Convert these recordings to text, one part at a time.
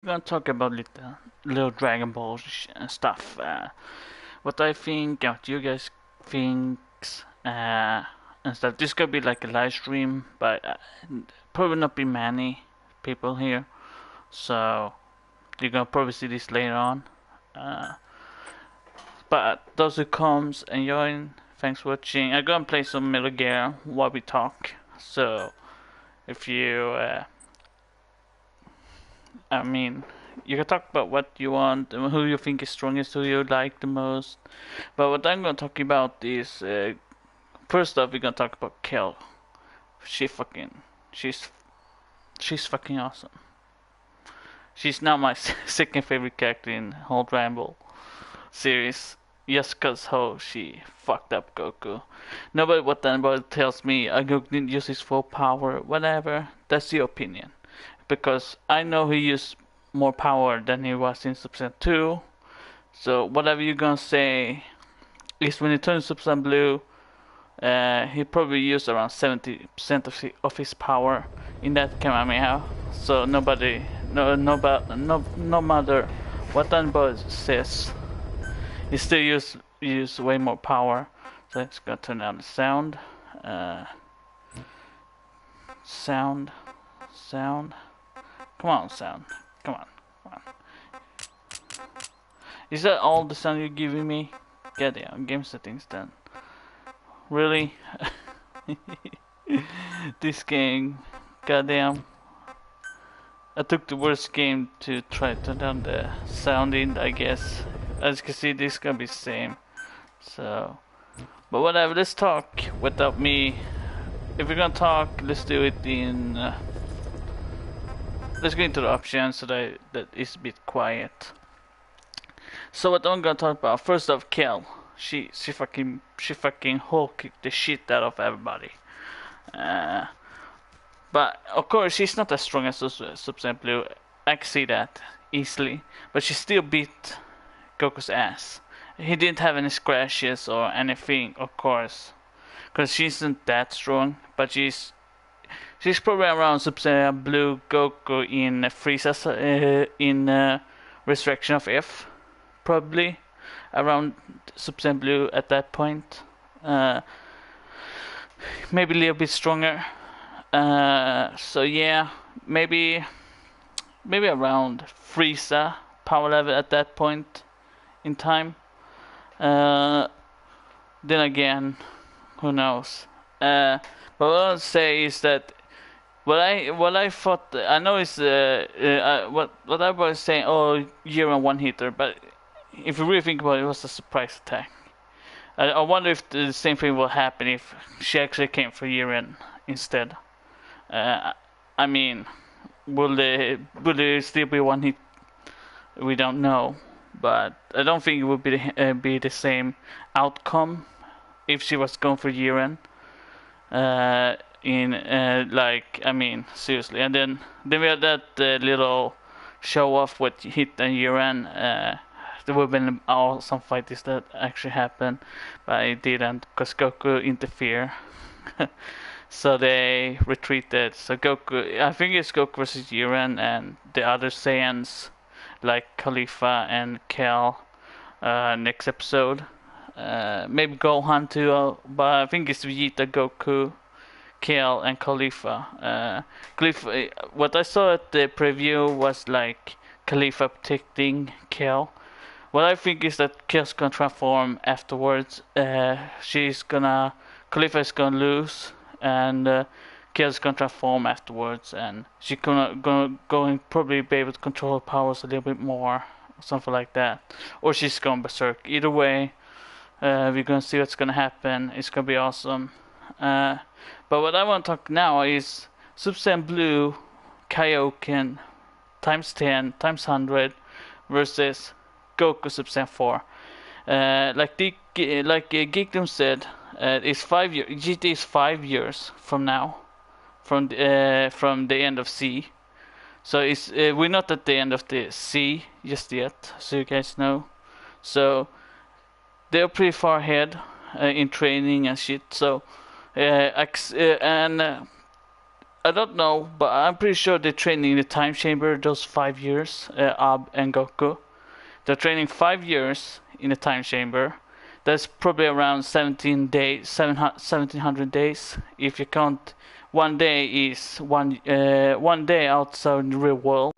We're gonna talk about little Dragon Ball stuff. What I think, what you guys thinks, and stuff. This could be like a live stream, but probably not be many people here. So you're gonna probably see this later on. Uh, but those who comes and join, thanks for watching. I'm gonna play some Metal Gear while we talk. So if you I mean, you can talk about what you want, who you think is strongest, who you like the most. But what I'm gonna talk about is first off, we're gonna talk about Kel. She fucking, she's she's fucking awesome. She's now my second favorite character in whole Ramble series. Just cause how she fucked up Goku. Nobody what anybody tells me Goku didn't use his full power, whatever. That's your opinion. Because I know he used more power than he was in Super Saiyan 2. So whatever you're gonna say is when he turns Super Saiyan Blue, he probably used around 70% of his power in that Kamehameha. So nobody, no matter what anybody says, he still use way more power. So let's go turn down the sound. Uh, sound, sound. Come on, sound. Come on, come on. Is that all the sound you're giving me? Goddamn, game settings then. Really? This game, goddamn. I took the worst game to try to turn down the sounding, I guess. As you can see, this is gonna be the same. So, but whatever, let's talk without me. If we're gonna talk, let's do it in. Let's go into the options so that is a bit quiet. So what I'm gonna talk about first off, Kel. She fucking Hulk kicked the shit out of everybody. Uh, but of course she's not as strong as Super Saiyan Blue. I can see that easily. But she still beat Goku's ass. He didn't have any scratches or anything, of course, because she isn't that strong. But she's probably around Super Saiyan Blue Goku in Frieza's in Resurrection of F, probably around Super Saiyan Blue at that point. Maybe a little bit stronger. So yeah, maybe around Frieza power level at that point in time. Then again, who knows? But what I'll say is that what I thought, I know is what I was saying. Oh, year and one hitter, but if you really think about it, it was a surprise attack. I wonder if the same thing will happen if she actually came for Jiren instead. I mean, will there still be one hit? We don't know, but I don't think it would be the same outcome if she was going for Jiren. Like, I mean, seriously. And then we had that little show off with Hit and Jiren. There would have been an awesome fight if that actually happened, but it didn't because Goku interfered. So they retreated. So Goku, I think it's Goku versus Jiren and the other Saiyans like Khalifa and Kel next episode. Maybe Gohan too, but I think it's Vegeta, Goku, Kel, and Khalifa. What I saw at the preview was like Khalifa protecting Kel. What I think is that Kel's gonna transform afterwards. Khalifa is gonna lose, and Kel's gonna transform afterwards, and she's going probably be able to control her powers a little bit more, something like that, or she's going berserk. Either way, we're gonna see what's gonna happen. It's gonna be awesome. But what I want to talk now is Super Saiyan Blue KAIO KEN times 10 times 100 versus Goku Super Saiyan 4. Like Geekdom said, it's 5 years. GT is 5 years from now, from the end of C. So it's we're not at the end of the C just yet, so you guys know. So they're pretty far ahead in training and shit. So and I don't know, but I'm pretty sure they're training in the time chamber those 5 years. Ab and Goku, they're training 5 years in the time chamber. That's probably around 17 days, 1700 days. If you count, one day is one day outside the real world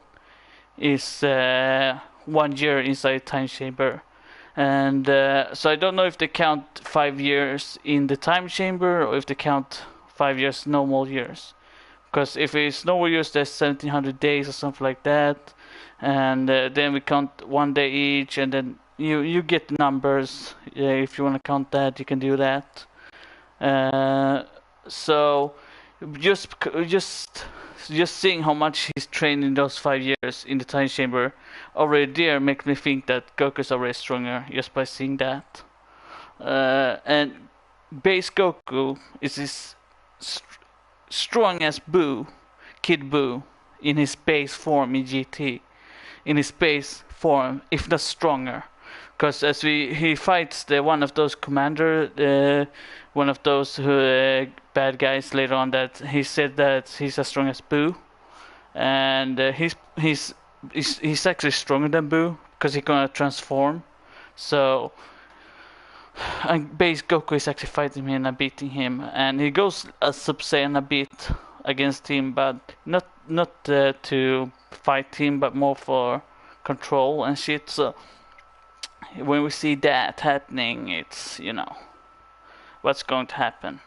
is 1 year inside time chamber. And so I don't know if they count 5 years in the time chamber or if they count 5 years normal years. Because if it's normal years, that's 1700 days or something like that. And then we count 1 day each, and then you get the numbers. If you want to count that, you can do that. So just seeing how much he's trained in those 5 years in the time chamber already there makes me think that Goku's already stronger just by seeing that. And base Goku is his strong as Boo, Kid Boo, in his base form in GT, in his base form, if not stronger. Because as he fights one of those commander, one of those bad guys later on, that he said that he's as strong as Boo, and he's actually stronger than Boo because he's gonna transform. So base Goku is actually fighting him and beating him, and he goes a Sub Saiyan a bit against him, but not to fight him, but more for control and shit. So when we see that happening, it's what's going to happen.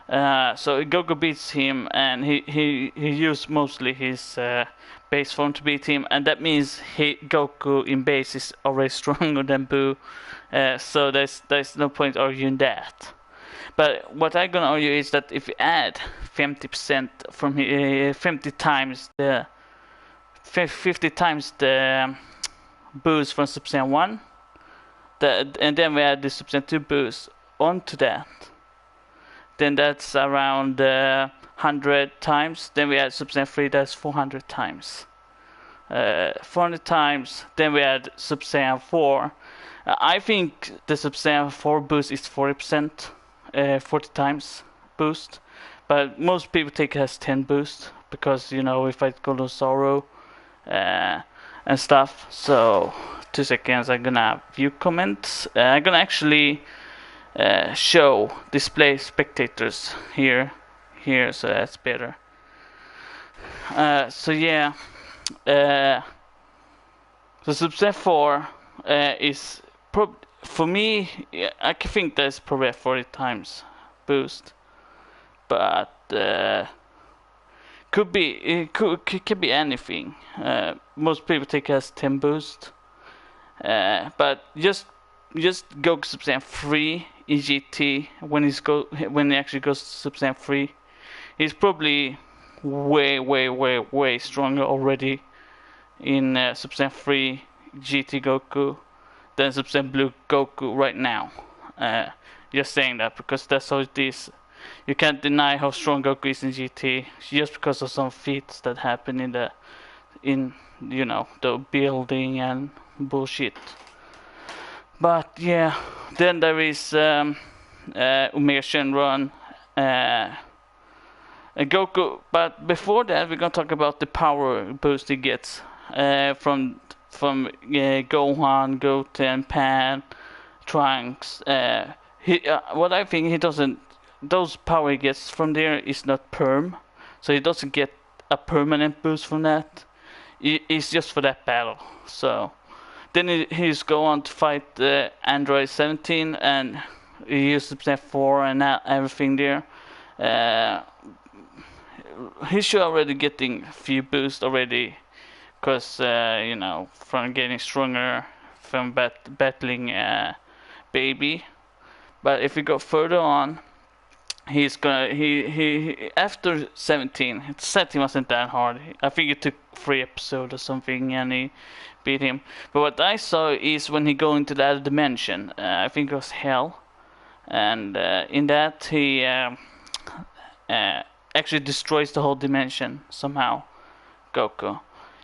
So Goku beats him, and he used mostly his base form to beat him, and that means Goku in base is already stronger than Boo. So there's no point arguing that. But what I'm gonna argue is that if you add 50% from 50 times the 50 times the boost from Super Saiyan 1, and then we add the Super Saiyan 2 boost onto that, then that's around 100 times. Then we add Super Saiyan 3, that's 400 times. 400 times, then we add Super Saiyan 4. I think the Super Saiyan 4 boost is 40%, 40 times boost. But most people take it as 10 boost because, we fight Golden Sorrow and stuff. So, 2 seconds, I'm gonna view comments. I'm gonna actually display spectators here, so that's better. So yeah, so Super Saiyan 4 is for me. I think that's probably a 40 times boost, but could be anything. Most people take it as 10 boost, but just go Super Saiyan 3 in GT when he actually goes to Super Saiyan 3. He's probably way stronger already in Super Saiyan 3 GT Goku than Super Saiyan Blue Goku right now. Just saying that because that's how it is. You can't deny how strong Goku is in GT just because of some feats that happen in the building and bullshit. But yeah, then there is Omega Shenron, Goku. But before that, we're gonna talk about the power boost he gets from Gohan, Goten, Pan, Trunks. What I think he doesn't. Those power he gets from there is not perm, so he doesn't get a permanent boost from that. It's just for that battle. So then he's go on to fight Android 17, and he uses Step 4 and everything there. He should already getting a few boosts already, because from getting stronger from battling Baby. But if we go further on, he's gonna he after 17. 17 wasn't that hard. I think it took 3 episodes or something, and he beat him. But what I saw is when he go into the other dimension. I think it was Hell, and in that he actually destroys the whole dimension somehow. Goku.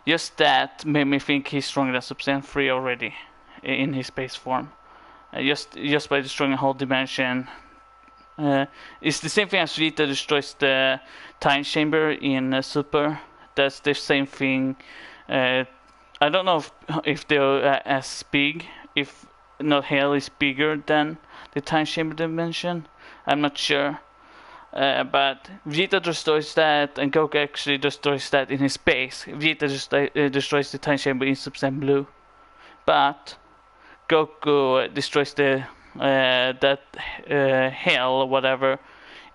Just that made me think he's stronger than Super Saiyan 3 already in his base form. Just by destroying a whole dimension, It's the same thing as Vegeta destroys the time chamber in Super. That's the same thing. I don't know if they're as big, if not Hell is bigger than the time chamber dimension. I'm not sure. But Vegeta destroys that, and Goku actually destroys that in his base. Vegeta just destroys the time chamber in Super Saiyan Blue, but Goku destroys the that hell or whatever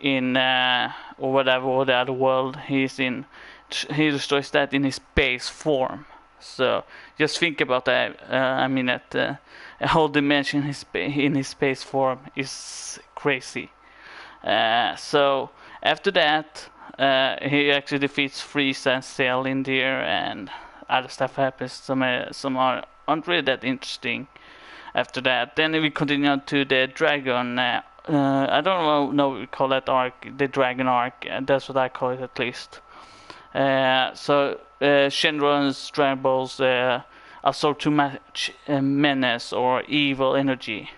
in or whatever or the other world he's in. He destroys that in his base form. So just think about that. I mean that a whole dimension in his base form is crazy. So after that, he actually defeats Frieza and Cell in there, and other stuff happens. Some aren't really that interesting. After that, then we continue on to the Dragon. I don't know what we call that arc, the Dragon arc. That's what I call it at least. So Shenron's Dragon Balls absorb too much menace or evil energy,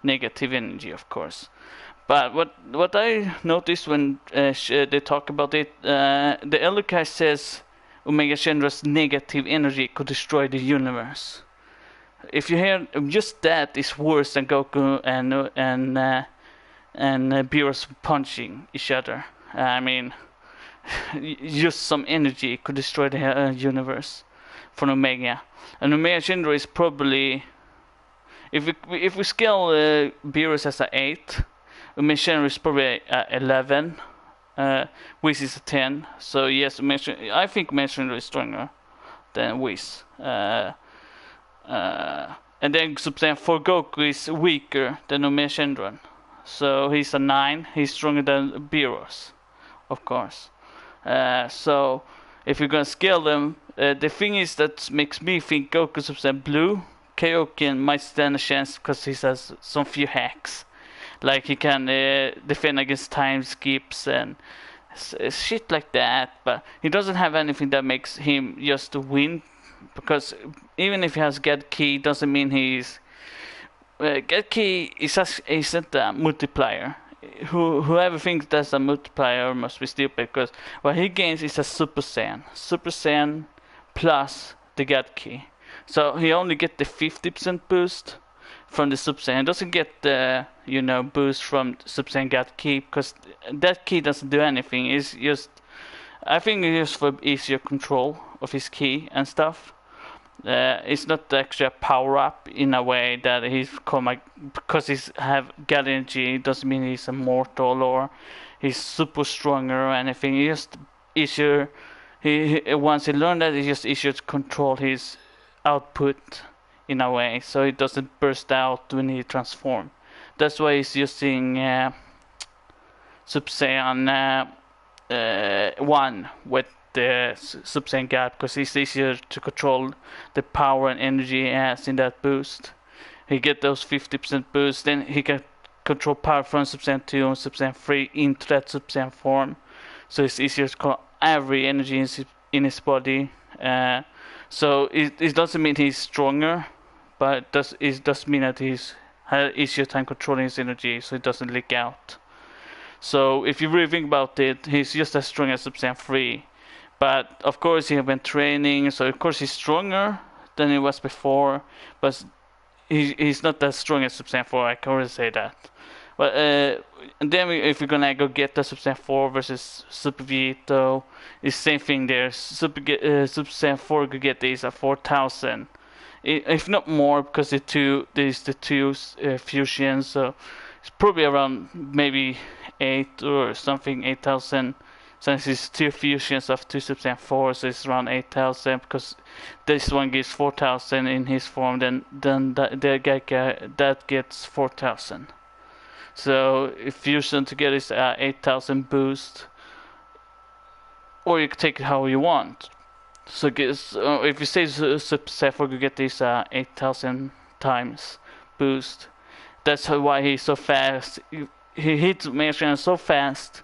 negative energy, of course. But what I noticed when they talk about it, the Elder Kai says Omega Shenron's negative energy could destroy the universe. If you hear just that is worse than Goku and Beerus punching each other. I mean, just some energy could destroy the universe from Omega. And Omega Shenron is probably, if we scale Beerus as an 8. Omega Shenron is probably 11. Whis is a 10. So yes, I think Omega Shenron is stronger than Whis. And then Super Saiyan 4 Goku is weaker than Omega Shenron. So he's a 9. He's stronger than Beerus, of course. So if you're gonna scale them, the thing is that makes me think Goku Super Saiyan Blue Kaioken might stand a chance because he has some few hacks. Like he can defend against time skips and shit like that, but he doesn't have anything that makes him just to win. Because even if he has Get Key, doesn't mean he's Get Key isn't a multiplier. Whoever thinks that's a multiplier must be stupid. Because what he gains is a Super Saiyan plus the Get Key. So he only gets the 50% boost from the Super Saiyan. He doesn't get the boost from Super Saiyan God Key, because that key doesn't do anything. It's just, I think it's just for easier control of his key and stuff. It's not actually a power up in a way that he's because he's have God energy doesn't mean he's immortal or he's super stronger or anything. It's just easier. He once he learned that, it's just easier to control his output in a way, so it doesn't burst out when he transforms. That's why he's using Super Saiyan 1 with the Super Saiyan God, because it's easier to control the power and energy he has in that boost. He get those 50% boost, then he can control power from Super Saiyan 2 and Super Saiyan 3 into that Super Saiyan form. So it's easier to control every energy in his body. So it doesn't mean he's stronger, but it does mean that he's had easier time controlling his energy, so it doesn't leak out. So if you really think about it, he's just as strong as Super Saiyan 3. But of course he has been training, so of course he's stronger than he was before. But he's not as strong as Super Saiyan 4, I can already say that. But and then if we're gonna go get the Super Saiyan 4 versus Super Vegito, it's the same thing there. Super Saiyan 4 could get these at 4,000. If not more, because there's the two fusions, so it's probably around maybe 8 or something, 8,000. Since it's 2 fusions of 2 Super Saiyan 4, so it's around 8,000, because this one gives 4,000 in his form, then that gets 4,000. So if fusion together is 8,000 boost, or you can take it how you want. So if you say Super Saiyan 4 could get this 8,000 times boost, that's why he's so fast. He hits Mega so fast.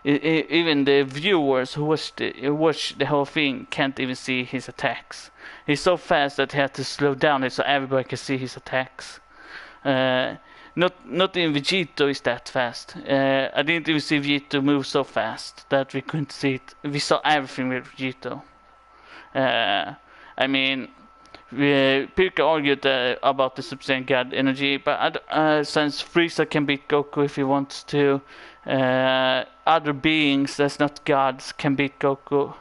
Even the viewers who watch the whole thing can't even see his attacks. He's so fast that he had to slow down it so everybody can see his attacks. Not in Vegito is that fast. I didn't even see Vegito move so fast that we couldn't see it. We saw everything with Vegito. I mean, Pirka argued about the Super Saiyan God energy, but since Frieza can beat Goku if he wants to, other beings that's not gods can beat Goku.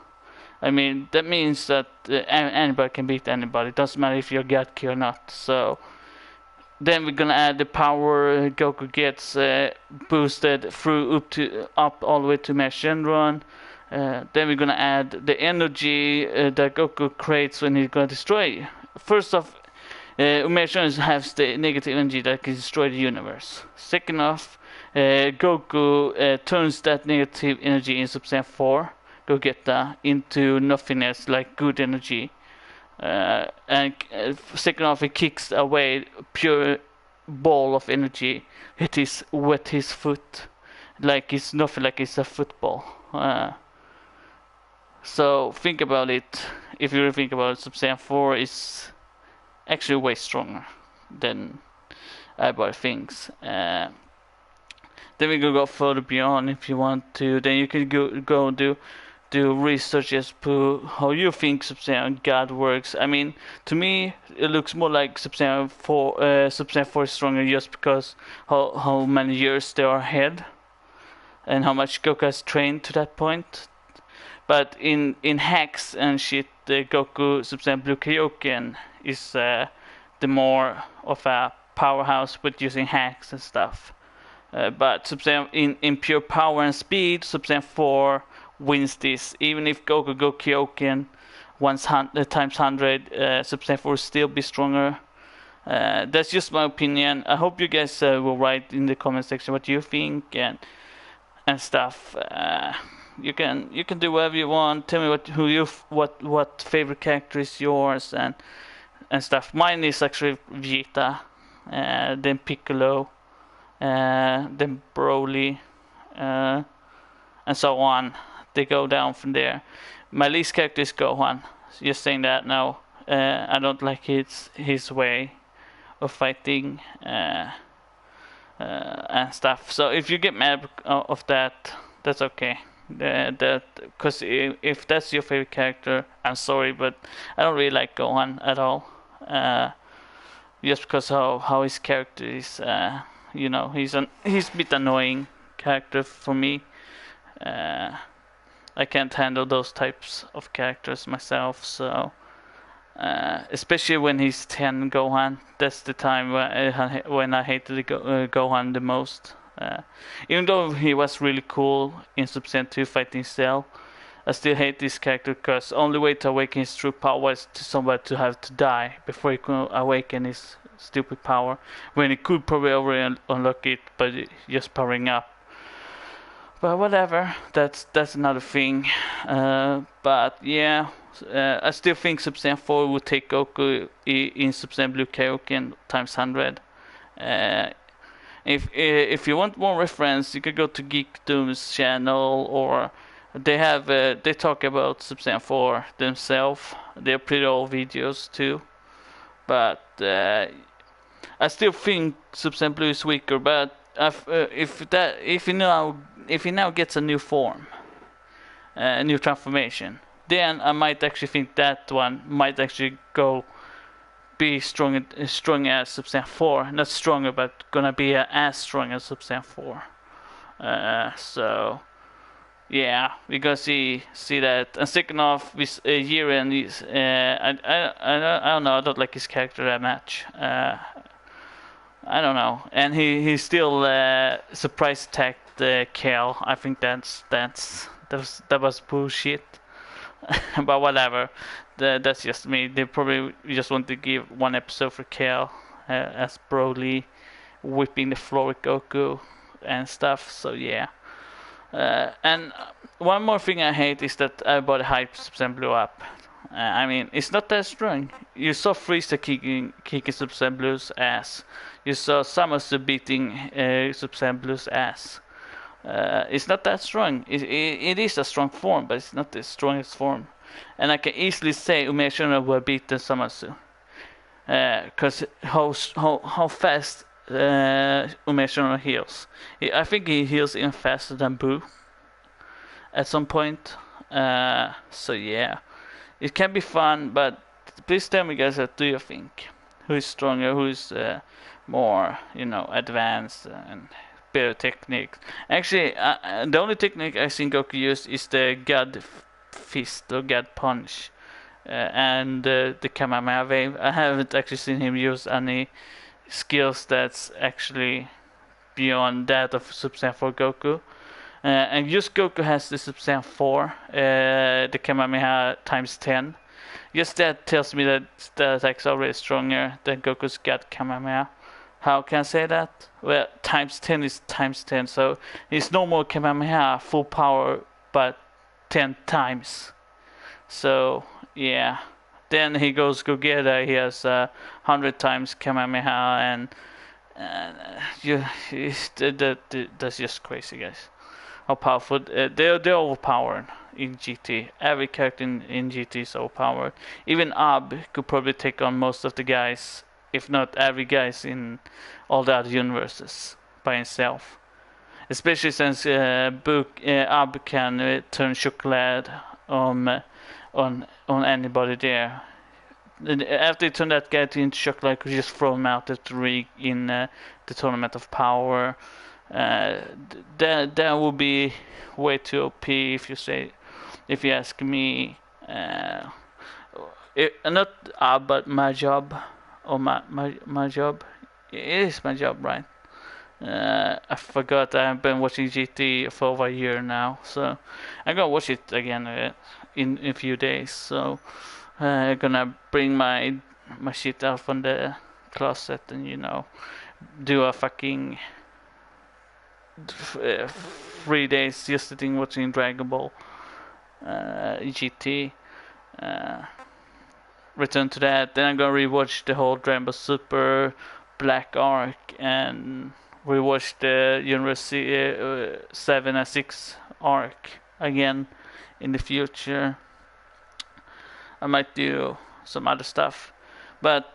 I mean, that means that anybody can beat anybody. It doesn't matter if you're God key or not. So then we're gonna add the power Goku gets boosted through up all the way to Shenron. Then we're gonna add the energy that Goku creates when he's gonna destroy. First off, Shenron has the negative energy that can destroy the universe. Second off, Goku turns that negative energy in Super Saiyan 4, Gogeta, into nothingness, like good energy. And second off, he kicks away pure ball of energy with his foot, like it's nothing, like it's a football. So think about it. If you really think about it, Super Saiyan 4 is actually way stronger than everybody thinks. Then we can go further beyond if you want to. Then you can go do research as to how you think Super Saiyan God works. I mean, to me, it looks more like Super Saiyan 4. Super Saiyan 4 is stronger just because how many years they are ahead, and how much Goku has trained to that point. But in hacks and shit, Goku Super Saiyan Blue Kaioken is the more of a powerhouse with using hacks and stuff. But Super Saiyan in pure power and speed, Super Saiyan 4 wins this. Even if Goku go Kaioken times 100, Super Saiyan 4 will still be stronger. That's just my opinion. I hope you guys will write in the comment section what you think and stuff. You can do whatever you want. Tell me what favorite character is yours and stuff. Mine is actually Vegeta, then Piccolo, then Broly, and so on. They go down from there. My least character is Gohan. Just saying that now. I don't like his way of fighting and stuff. So if you get mad of that, that's okay. Because if that's your favorite character, I'm sorry, but I don't really like Gohan at all. Just because how his character is, he's a bit annoying character for me. I can't handle those types of characters myself, so especially when he's 10 Gohan, that's the time when I hated Gohan the most. Even though he was really cool in Super Saiyan 2 fighting Cell, I still hate this character because only way to awaken his true power is to somebody to have to die before he could awaken his stupid power, when he could probably already unlock it by just powering up. But whatever, that's another thing. But yeah, I still think Super Saiyan 4 would take Goku in Super Saiyan Blue Kaioken times 100. If you want more reference, you could go to Geekdom's channel, or they talk about Super Saiyan 4 themselves. They're pretty old videos too. But I still think Super Saiyan Blue is weaker. But if he now gets a new form, a new transformation, then I might actually think that one might actually be strong as Super Saiyan 4. Not stronger, but gonna be as strong as Super Saiyan 4. So yeah, we gonna see that. And second off, with Jiren is I don't know. I don't like his character that much. I don't know, and he still surprise attacked Kale. I think that was bullshit. But whatever, that's just me. They probably just want to give one episode for Kale as Broly whipping the floor with Goku and stuff. So yeah. And one more thing I hate is that everybody hypes Super Saiyan Blue up. I mean, it's not that strong. You saw Frieza kicking Super Saiyan Blue's ass. You saw Zamasu beating Super Saiyan Blue's ass. It's not that strong. It is a strong form, but it's not the strongest form. And I can easily say Umeshona will beat the Zamasu. Because how fast Umeshino heals. I think he heals even faster than Boo at some point. So yeah, it can be fun, but please tell me, guys, what do you think? Who is stronger? Who is more, advanced and better technique? Actually, the only technique I think Goku used is the God Fist or God Punch, and the Kamehameha Wave. I haven't actually seen him use any skills that's actually beyond that of Super Saiyan 4 Goku. And just Goku has the Super Saiyan 4, the Kamehameha times 10. Just that tells me that the attacks are already stronger than Goku's God Kamehameha. How can I say that? Well, times 10 is times 10, so it's no more Kamehameha full power, but 10 times. So, yeah. Then he goes Gogeta, he has 100 times Kamehameha, and that's just crazy, guys. How powerful. They're overpowered in GT. Every character in GT is overpowered. Even Ab could probably take on most of the guys, if not every guys in all the other universes by himself. Especially since Ab can turn chocolate on anybody there. After he turned that guy into chocolate, could just throw him out of the ring in the Tournament of Power. That would be way too OP if you ask me. Not but my job or my job. It is my job, right? I forgot I've been watching GT for over a year now, so I'm gonna watch it again in a few days. So I'm gonna bring my shit out from the closet and do a fucking 3 days just sitting watching Dragon Ball GT. Return to that. Then I'm gonna rewatch the whole Dragon Ball Super Black arc and rewatch the Universe 7 and 6 arc again in the future. I might do some other stuff, but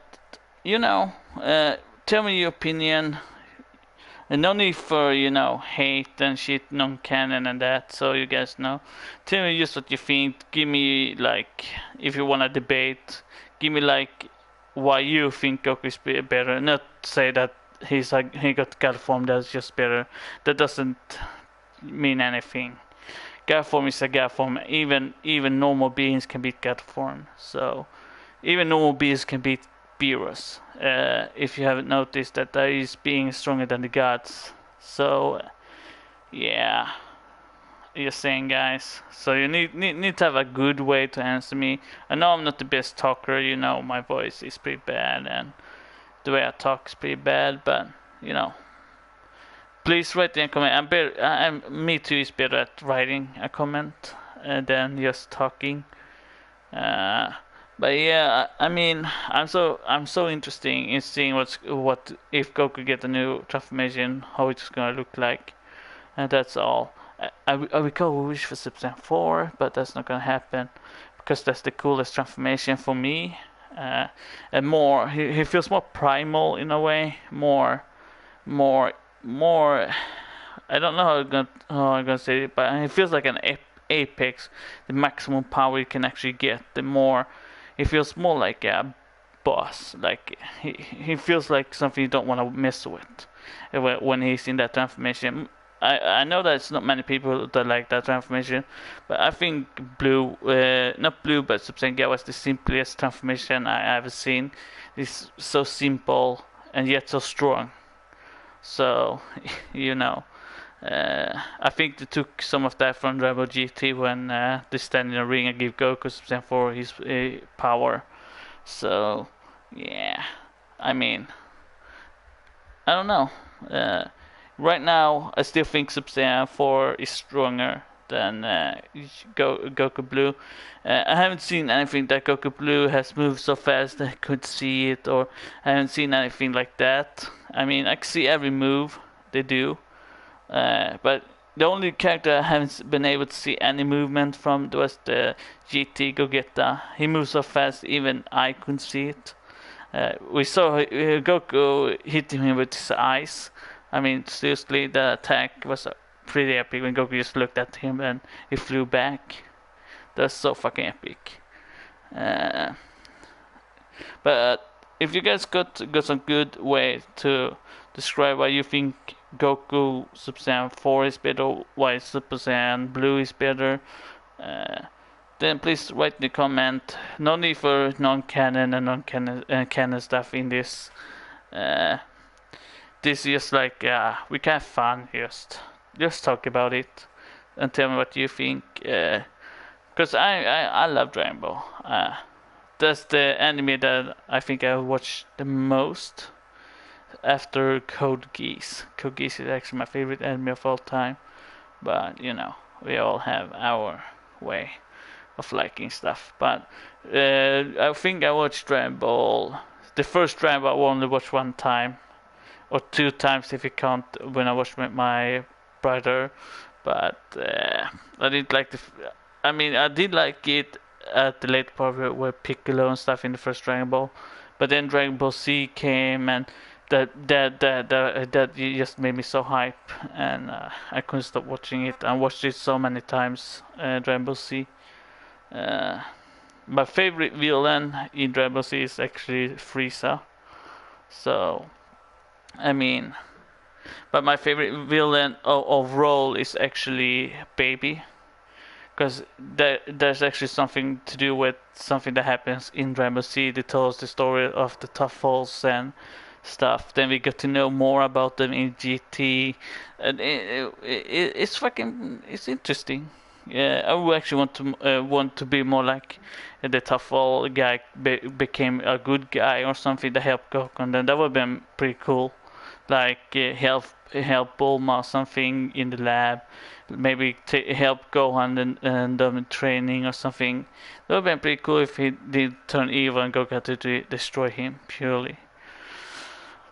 tell me your opinion. And no need for, hate and shit, non-canon and that, so you guys know. Tell me just what you think. Give me, if you want to debate, give me, why you think Goku is better. Not say that he got God form, that's just better. That doesn't mean anything. God form is a God form. Even normal beings can beat God form. So, even normal beings can beat Beerus. If you haven't noticed that there is being stronger than the gods. So yeah, just saying, guys. So you need to have a good way to answer me. I know I'm not the best talker. My voice is pretty bad and the way I talk is pretty bad. But please write in a comment. Me too is better at writing a comment than just talking. But yeah, I mean, I'm so interested in seeing what if Goku get a new transformation, how it's gonna look like, and that's all. I would go wish for Super Saiyan 4, but that's not gonna happen because that's the coolest transformation for me. And more, he feels more primal in a way, more. I don't know how I'm gonna say it, but it feels like an apex, the maximum power you can actually get. The more he feels more like a boss. Like he feels like something you don't want to mess with when he's in that transformation. I know that it's not many people that like that transformation, but I think not blue, but Super Saiyan was the simplest transformation I ever seen. It's so simple and yet so strong. So I think they took some of that from Dragon Ball GT when they stand in a ring and give Goku Super Saiyan 4 his power. So yeah, I mean, I don't know. Right now, I still think Super Saiyan 4 is stronger than Goku Blue. I haven't seen anything that Goku Blue has moved so fast that I could see it, or I haven't seen anything like that. I mean, I can see every move they do, but the only character I haven't been able to see any movement from was the GT Gogeta. He moves so fast, even I couldn't see it. We saw Goku hitting him with his eyes. I mean, seriously, the attack was pretty epic when Goku just looked at him and he flew back. That's so fucking epic. But if you guys got some good way to describe why you think Goku Super Saiyan 4 is better, why Super Saiyan Blue is better, then please write in the comment. No need for non-canon and non-canon canon stuff in this. This is just like we can have fun. Just talk about it and tell me what you think. Because I love Dragon Ball. That's the anime that I think I watched the most after Code Geass. Code Geass is actually my favorite anime of all time. But you know, we all have our way of liking stuff. But I think I watched Dragon Ball. The first Dragon Ball I only watched one time, or 2 times if you count when I watched with my brother. But I didn't like I mean, I did like it at the late part where Piccolo and stuff in the first Dragon Ball, but then Dragon Ball Z came and that just made me so hype, and I couldn't stop watching it. I watched it so many times. Dragon Ball Z. My favorite villain in Dragon Ball Z is actually Frieza. So, I mean, but my favorite villain overall is actually Baby. Because there's actually something to do with something that happens in Dragon Ball Z that tells the story of the Tuffles and stuff. Then we get to know more about them in GT, and it's interesting. Yeah, I would actually want to be more like the Tuffle guy became a good guy or something that helped Goku, and then that would have been pretty cool. Like help Bulma or something in the lab, maybe help Gohan and them in training or something. That would have been pretty cool if he did turn evil and Goku had to destroy him purely.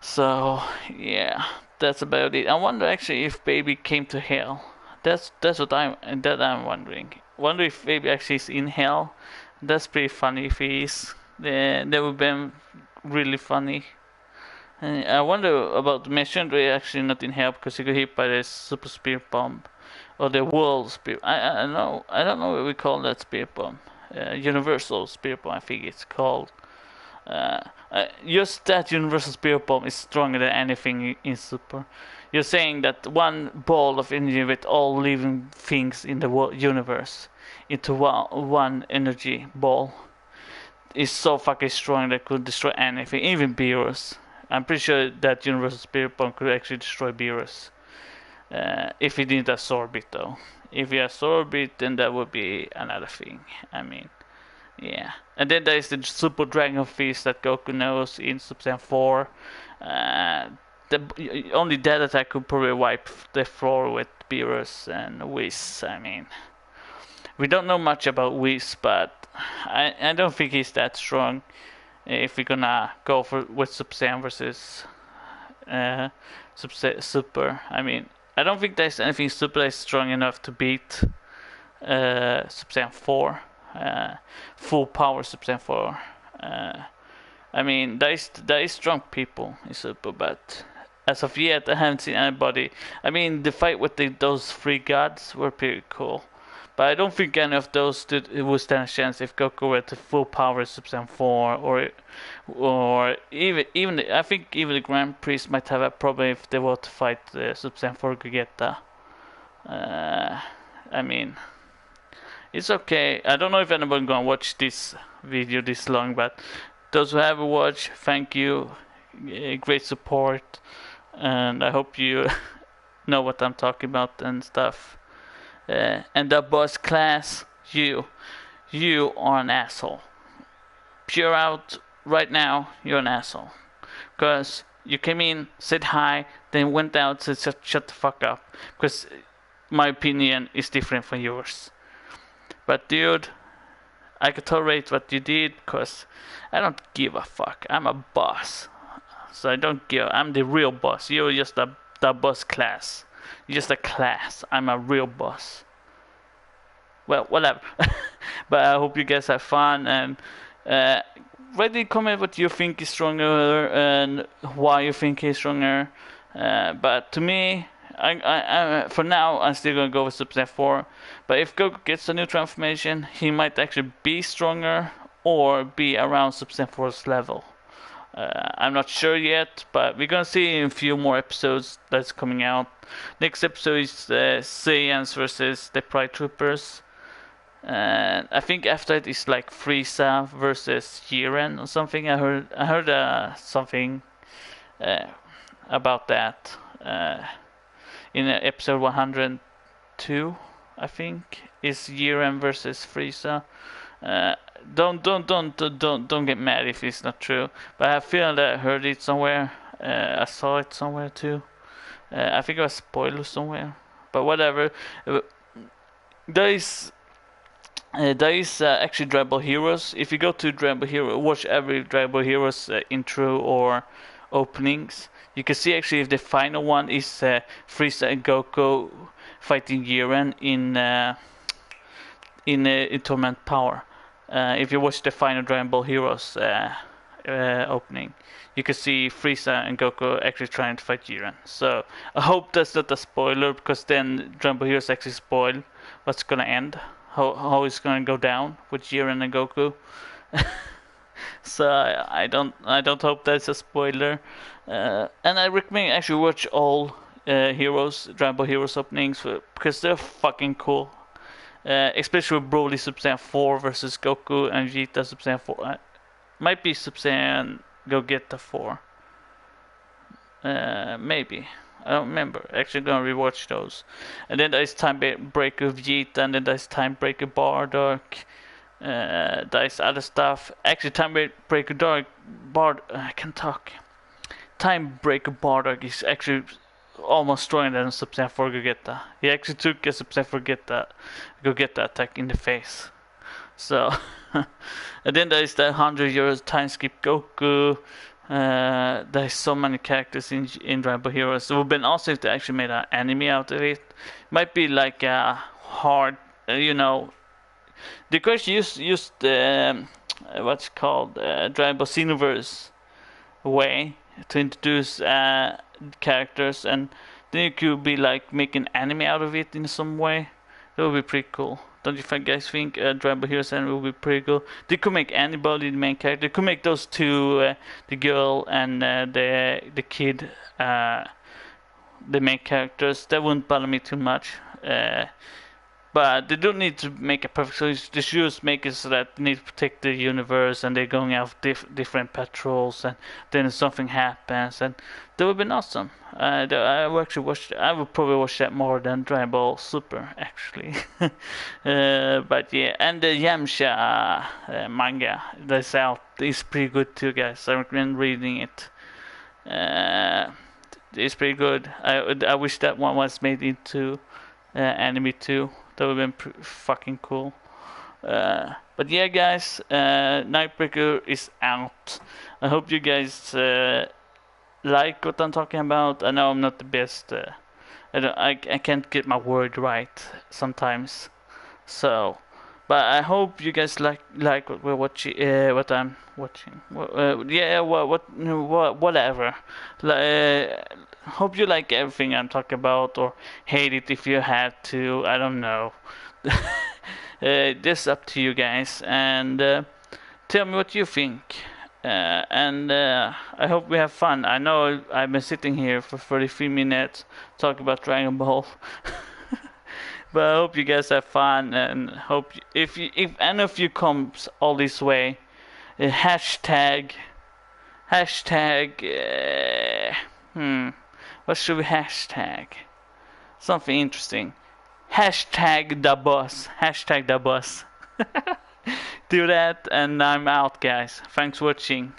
So yeah, that's about it. I wonder actually if Baby came to Hell. That's what I'm wondering. Wonder if Baby actually is in Hell. That's pretty funny if he is. That would have been really funny. I wonder about the Messenger actually not in Hell because he got hit by the Super Spirit Bomb or the World Spirit. I don't know what we call that Spirit Bomb. Universal Spirit Bomb, I think it's called. Just that Universal Spirit Bomb is stronger than anything in Super. You're saying that one ball of energy with all living things in the universe into one energy ball is so fucking strong that it could destroy anything, even Beerus. I'm pretty sure that Universal Spirit Bomb could actually destroy Beerus. If he didn't absorb it though. If he absorbed it, then that would be another thing. I mean, yeah. And then there is the Super Dragon Fist that Goku knows in Super Saiyan 4. Only that attack could probably wipe the floor with Beerus and Whis. I mean, we don't know much about Whis, but I don't think he's that strong. If we're gonna go with Super Saiyan versus Super, I mean, I don't think there's anything Super that is strong enough to beat Super Saiyan 4, full power Super Saiyan 4. I mean, there is strong people in Super, but as of yet, I haven't seen anybody. I mean, the fight with those 3 gods were pretty cool. But I don't think any of those would stand a chance if Goku were to full power Super Saiyan 4 or even I think even the Grand Priest might have a problem if they were to fight Super Saiyan 4 Gogeta. I mean, it's okay. I don't know if anyone gonna watch this video this long, but those who have watched, thank you. Great support, and I hope you know what I'm talking about and stuff. And the boss class, you are an asshole. Pure out right now, you're an asshole. Because you came in, said hi, then went out, said shut the fuck up. Because my opinion is different from yours. But dude, I can tolerate what you did because I don't give a fuck. I'm a boss. So I don't give. I'm the real boss. You're just the boss class. You're just a class. I'm a real boss. Well, whatever. But I hope you guys have fun, and Uh, Write in comment what you think is stronger and why you think he's stronger. But to me, for now, I'm still gonna go with Sub-Z4. But if Goku gets a new transformation, he might actually be stronger or be around Sub-Z4's level. I'm not sure yet, but we're gonna see in a few more episodes that's coming out. Next episode is Saiyans versus the Pride Troopers. And I think after it is like Frieza versus Jiren or something. I heard something about that in episode 102. I think is Jiren versus Frieza. Don't get mad if it's not true. But I feel that I heard it somewhere. I saw it somewhere too. I think it was spoiled somewhere. But whatever. There is actually Dragon Ball Heroes. If you go to Dragon Ball Hero, watch every Dragon Ball Heroes intro or openings, you can see actually if the final one is Frieza and Goku fighting Jiren in Torment Power. If you watch the final Dragon Ball Heroes opening, you can see Frieza and Goku actually trying to fight Jiren. So I hope that's not a spoiler, because then Dragon Ball Heroes actually spoil what's gonna end. How it's gonna go down with Jiren and Goku. So I don't hope that's a spoiler. And I recommend actually watch all Dragon Ball Heroes openings because they're fucking cool. Especially with Broly Sub-Z4 versus Goku and Vegeta Sub-Z4. Might be Sub-Zaiyan Gogeta 4. Maybe. I don't remember. Actually gonna rewatch those. And then there's Time Breaker Vegeta, and then there's Time Breaker Bardock. There's other stuff. Actually, Time Breaker I can talk. Time Breaker Bardock is actually almost stronger than Sub-Z4 Gogeta. He actually took a Sub-Z4 Gogeta attack in the face. So, and then there's the 100-year time skip Goku. There's so many characters in Dragon Ball Heroes. It would have been awesome if they actually made an anime out of it. Might be like a hard, the question used what's called Dragon Ball Xenoverse way to introduce characters, and then you could be like making anime out of it in some way. That would be pretty cool. Don't you guys think Dragon Ball Heroes anime would be pretty cool? They could make anybody the main character. They could make those two, the girl and the kid, the main characters. That wouldn't bother me too much. But they don't need to make a perfect solution. They should just make it so that they need to protect the universe, and they're going out different patrols, and then something happens, and that would have been awesome. I would probably watch that more than Dragon Ball Super, actually. But yeah, and the Yamcha manga that's out is pretty good too, guys. I recommend reading it. It's pretty good. I wish that one was made into anime too. That would have been fucking cool. But yeah, guys, Nightbreaker is out. I hope you guys like what I'm talking about. I know I'm not the best. I can't get my word right sometimes. So, but I hope you guys like what we're watching. What I'm watching. Whatever. Hope you like everything I'm talking about, or hate it if you have to. I don't know. This is up to you guys, and tell me what you think. And I hope we have fun. I know I've been sitting here for 33 minutes talking about Dragon Ball. But I hope you guys have fun, and hope if any of you comes all this way, hashtag. What should we hashtag? Something interesting. Hashtag the boss. Hashtag the boss. Do that, and I'm out, guys. Thanks for watching.